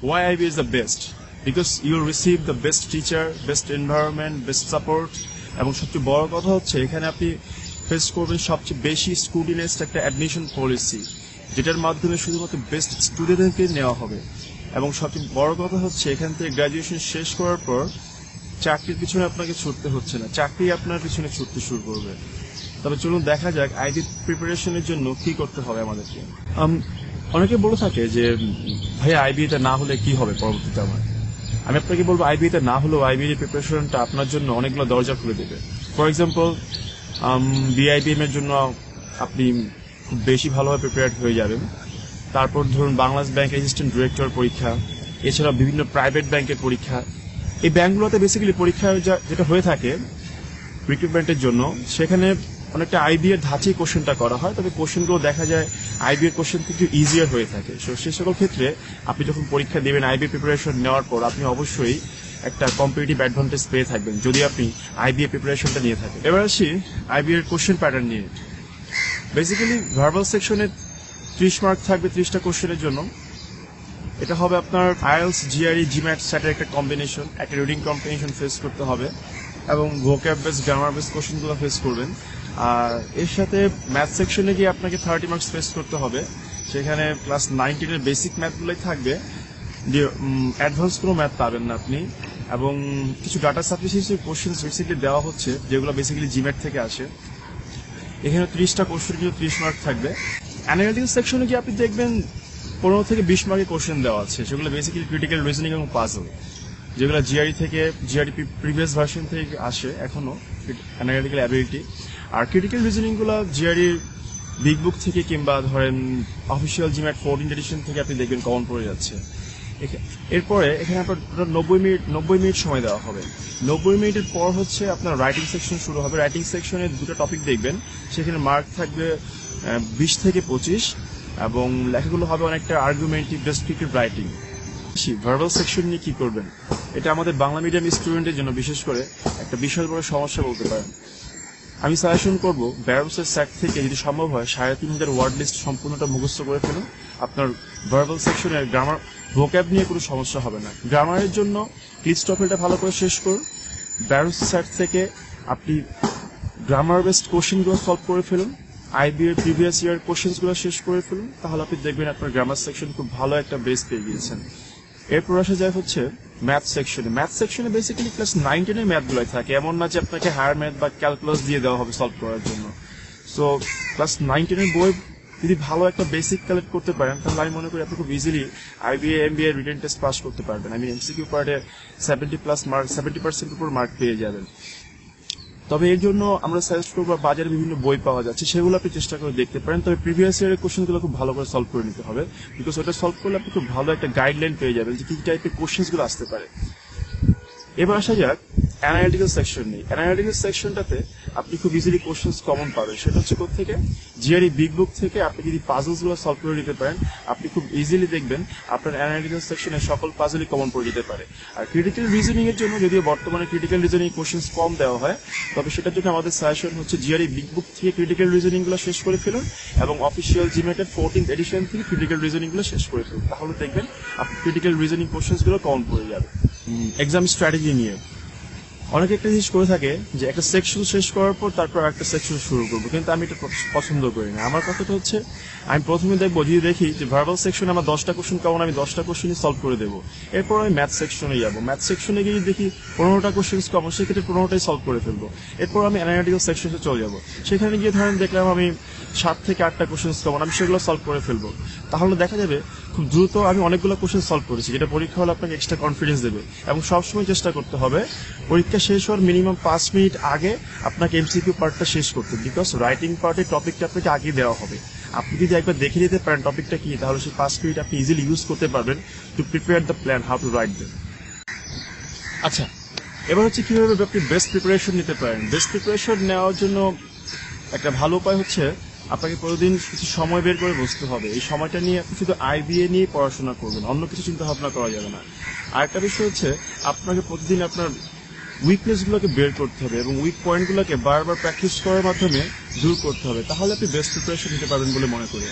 why IB is the best? Because you'll receive the best teacher, best environment, best support, এবং সবচেয়ে বড় কথা হচ্ছে এখানে আপনি ফেস করবেন সবচেয়ে বেশি স্টুডেন্টস একটা অ্যাডমিশন পলিসি, যেটার মাধ্যমে শুধুমাত্র বেস্ট স্টুডেন্টকে নেওয়া হবে। এবং সবচেয়ে বড় কথা হচ্ছে এখান থেকে গ্রাজুয়েশন শেষ করার পর চাকরির পিছনে আপনাকে ছুটতে হচ্ছে না, চাকরি আপনার পিছনে ছুটতে শুরু করবে। তবে চলুন দেখা যাক আইবি প্রিপারেশনের জন্য কি করতে হবে আমাদেরকে। অনেকে বলে থাকে যে ভাই আইবিটা না হলে কি হবে পরবর্তীতে আমার। আমি আপনাকে বলবো আইবিটা না হলেও আইবির প্রিপারেশনটা আপনার জন্য অনেকগুলো দরজা খুলে দেবে। ফর এক্সাম্পল বিআইবিএম এর জন্য আপনি খুব বেশি ভালোভাবে প্রিপেয়ার্ড হয়ে যাবেন। তারপর ধরুন বাংলাদেশ ব্যাংক অ্যাসিস্ট্যান্ট ডিরেক্টর পরীক্ষা, এছাড়া বিভিন্ন প্রাইভেট ব্যাংকের পরীক্ষা। এই ব্যাংকগুলোতে বেসিক্যালি পরীক্ষা যেটা হয়ে থাকে রিক্রুটমেন্টের জন্য, সেখানে অনেকটা আইবি এর ধাঁচেই কোশ্চেনটা করা হয়, তবে কোশ্চেনগুলো দেখা যায় আইবি এর কোশ্চেন থেকে ইজিয়ার হয়ে থাকে। সো সে সকল ক্ষেত্রে আপনি যখন পরীক্ষা দেবেন আইবি প্রিপারেশন নেওয়ার পর আপনি অবশ্যই একটা কম্পিটিটিভ অ্যাডভান্টেজ পেয়ে থাকবেন যদি আপনি আইবি এর প্রিপারেশনটা নিয়ে থাকেন। এবার আসি আইবি এর কোশ্চেন প্যাটার্ন নিয়ে। বেসিক্যালি ভার্বাল সেকশনে 30 মার্ক থাকবে 30টা কোশ্চেনের জন্য। এটা হবে আপনার আইএলটিএস, জিআরই, জিম্যাট, স্যাটের একটা কম্বিনেশন। একটা রিডিং কম্বিনেশন ফেস করতে হবে এবং ভোক্যাব বেস, গ্রামার বেস কোশ্চেনগুলো ফেস করবেন। আর এর সাথে ম্যাথ সেকশনে গিয়ে আপনাকে 30 মার্কস ফেস করতে হবে। সেখানে ক্লাস 9-10 এর বেসিক ম্যাথগুলোই থাকবে, যে অ্যাডভান্স কোনো ম্যাথ পাবেন না আপনি। এবং কিছু ডাটা সাবজেক্ট কোশ্চেন রিসেন্টলি দেওয়া হচ্ছে যেগুলো বেসিক্যালি জিম্যাট থেকে আসে। এখানে 30টা কোশ্চেন 30 মার্ক থাকবে। অ্যানালিটিক্যাল সেকশনে গিয়ে আপনি দেখবেন 15 থেকে 20 মার্কের কোশ্চেন দেওয়া আছে, সেগুলো বেসিক্যালি ক্রিটিক্যাল রিজনিং এবং পাজল, যেগুলো জিআরই থেকে, জিআরই প্রিভিয়াস ভার্সন থেকে আসে এখনো, অ্যানালিটিক্যাল অ্যাবিলিটি। আর ক্রিটিক্যাল রিজনিংগুলো জিআরই বিগ বুক থেকে কিংবা ধরেন অফিসিয়াল জিম্যাট 14 এডিশন থেকে আপনি দেখবেন কমন পড়ে যাচ্ছে। এরপরে এখানে আপনার 90 মিনিট সময় দেওয়া হবে। 90 মিনিটের পর হচ্ছে আপনার রাইটিং সেকশন শুরু হবে। রাইটিং সেকশনে 2টা টপিক দেখবেন, সেখানে মার্ক থাকবে 20 থেকে 25 এবং লেখাগুলো হবে অনেকটা আর্গুমেন্টিভ, ডেসক্রিপটিভ রাইটিং। ভার্বাল সেকশন নিয়ে কি করবেন, এটা আমাদের বাংলা মিডিয়াম স্টুডেন্টের জন্য বিশেষ করে একটা বিশাল বড় সমস্যা বলতে পারেন। আমি সাজেশন করবো ব্যারোসের স্যাট থেকে যদি সম্ভব হয় 3500 ওয়ার্ড লিস্ট সম্পূর্ণটা মুখস্থ করে ফেলুন। আপনার ভার্বাল সেকশনের গ্রামার, ভোক্যাব নিয়ে কোনো সমস্যা হবে না। গ্রামারের জন্য ক্লিস্টফেলটা ভালো করে শেষ করুন। ব্যারোস স্যাট থেকে আপনি গ্রামার বেসড কোশ্চেনগুলো সলভ করে ফেলুন, আইবি এর প্রিভিয়াস ইয়ার কোশ্চেনগুলো শেষ করে ফেলুন, তাহলে আপনি দেখবেন আপনার গ্রামার সেকশন খুব ভালো একটা বেস পেয়ে গিয়েছেন। এরপর আসা যায় হচ্ছে ম্যাথ সেকশনে। ম্যাথ সেকশনে বেসিক্যালি ক্লাস 9-10 এর ম্যাথগুলোই থাকে, এমন না যে আপনাকে হায়ার ম্যাথ বা ক্যালকুলাস দিয়ে দেওয়া হবে সলভ করার জন্য। সো ক্লাস 9-10 এর বই যদি ভালো একটা বেসিক কালেক্ট করতে পারেন তাহলে আমি মনে করি আপনি খুব easily IBA, MBA written test pass করতে পারবেন। আমি এমসিকিউ পার্টে 70% উপর মার্ক পেয়ে যাবেন। তবে এর জন্য আমরা সাজেস্ট করবো বাজারে বিভিন্ন বই পাওয়া যাচ্ছে, সেগুলো আপনি চেষ্টা করে দেখতে পারেন। তবে প্রিভিয়াস ইয়ারের কোশ্চেনগুলো খুব ভালো করে সলভ করে নিতে হবে, বিকজ ওটা সলভ করলে আপনি খুব ভালো একটা গাইডলাইন পেয়ে যাবেন যে কি টাইপের কোশ্চেনগুলো আসতে পারে। এবার আসা যাক অ্যানালিটিক্যাল সেকশন নেই। অ্যানালিটিক্যাল সেকশনটাতে আপনি খুব ইজিলি কোশ্চেন কমন পাবেন। সেটা হচ্ছে কোত্থেকে, জিআরই বিগ বুক থেকে। আপনি যদি পাজলসগুলো সলভ করে নিতে পারেন আপনি খুব ইজিলি দেখবেন আপনার অ্যানালিটিক্যাল সেকশনে সকল পাজলই কমন পড়ে যেতে পারে। আর ক্রিটিক্যাল রিজনিং এর জন্য যদিও বর্তমানে ক্রিটিক্যাল রিজনিং কোশ্চেন কম দেওয়া হয়, তবে সেটার জন্য আমাদের সাজেশন হচ্ছে জিআরই বিগ বুক থেকে ক্রিটিক্যাল রিজনিং গুলো শেষ করে ফেলুন এবং অফিসিয়াল জিমেটের 14th এডিশন থেকে ক্রিটিক্যাল রিজনিং গুলো শেষ করে ফেলুন, তাহলে দেখবেন আপনি ক্রিটিক্যাল রিজনিং কোশ্চেন গুলো কমন পড়ে যাবে। এক্সাম স্ট্র্যাটেজি নিয়ে অনেকে একটা জিনিস করে থাকে যে একটা সেকশন শেষ করার পর তারপর একটা সেকশন শুরু করবো, কিন্তু আমি এটা পছন্দ করি না। আমার কথাটা হচ্ছে আমি প্রথমে দেখবো, যদি দেখি যে ভার্বাল সেকশনে আমার 10টা কোশ্চেন কমন, আমি 10টা কোশ্চেনই সলভ করে দেবো। এরপর আমি ম্যাথ সেকশনে যাবো, ম্যাথ সেকশনে গিয়ে দেখি 15টা কোশ্চেন কমন, সেক্ষেত্রে 15টাই সলভ করে ফেলবো। এরপর আমি অ্যানালিটিক্যাল সেকশনে চলে যাবো, সেখানে গিয়ে ধরেন দেখলাম আমি 7 থেকে 8টা কোশ্চেন কমন, আমি সেগুলো সলভ করে ফেলবো। তাহলে দেখা যাবে খুব দ্রুত আমি অনেকগুলো কোশ্চেন সলভ করেছি, যেটা পরীক্ষা হলে আপনাকে এক্সট্রা কনফিডেন্স দেবে। এবং সবসময় চেষ্টা করতে হবে পরীক্ষা শেষ হওয়ার মিনিমাম 5 মিনিট আগে আপনাকে এমসিকিউ পার্টটা শেষ করতে, বিকজ রাইটিং পার্টের টপিকটা আপনাকে আগে দেওয়া হবে। আপনি যদি একবার দেখে নিতে পারেন টপিকটা কি, তাহলে সেই 5 মিনিট আপনি ইজিলি ইউজ করতে পারবেন to prepare the plan how to write them. আচ্ছা, এবার হচ্ছে কিভাবে আপনি বেস্ট প্রিপারেশন নিতে পারেন। বেস্ট প্রিপারেশন নেওয়ার জন্য একটা ভালো উপায় হচ্ছে আপনাকে প্রতিদিন কিছু সময় বের করে বসতে হবে। এই সময়টা নিয়ে আপনি শুধু আইবিএ নিয়ে পড়াশোনা করবেন, অন্য কিছু চিন্তা ভাবনা করা যাবে না। আরেকটা বিষয় হচ্ছে আপনাকে প্রতিদিন আপনার উইকনেসগুলোকে বের করতে হবে এবং উইক পয়েন্টগুলোকে বারবার প্র্যাকটিস করার মাধ্যমে দূর করতে হবে, তাহলে আপনি বেস্ট প্রিপারেশন নিতে পারবেন বলে মনে করি।